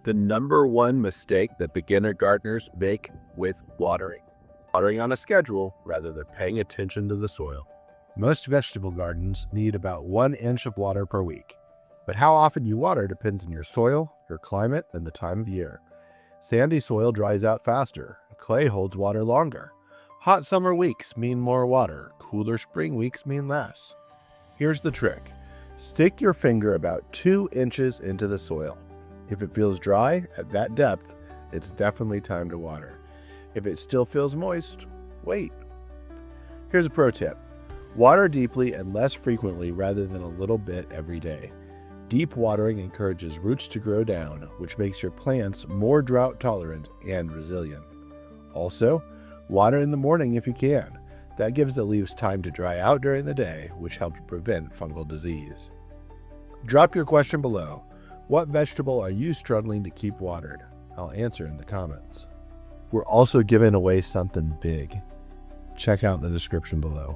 The number one mistake that beginner gardeners make with watering. Watering on a schedule rather than paying attention to the soil. Most vegetable gardens need about 1 inch of water per week. But how often you water depends on your soil, your climate, and the time of year. Sandy soil dries out faster. Clay holds water longer. Hot summer weeks mean more water. Cooler spring weeks mean less. Here's the trick. Stick your finger about 2 inches into the soil. If it feels dry at that depth, it's definitely time to water. If it still feels moist, wait. Here's a pro tip. Water deeply and less frequently rather than a little bit every day. Deep watering encourages roots to grow down, which makes your plants more drought tolerant and resilient. Also, water in the morning if you can. That gives the leaves time to dry out during the day, which helps prevent fungal disease. Drop your question below. What vegetable are you struggling to keep watered? I'll answer in the comments. We're also giving away something big. Check out the description below.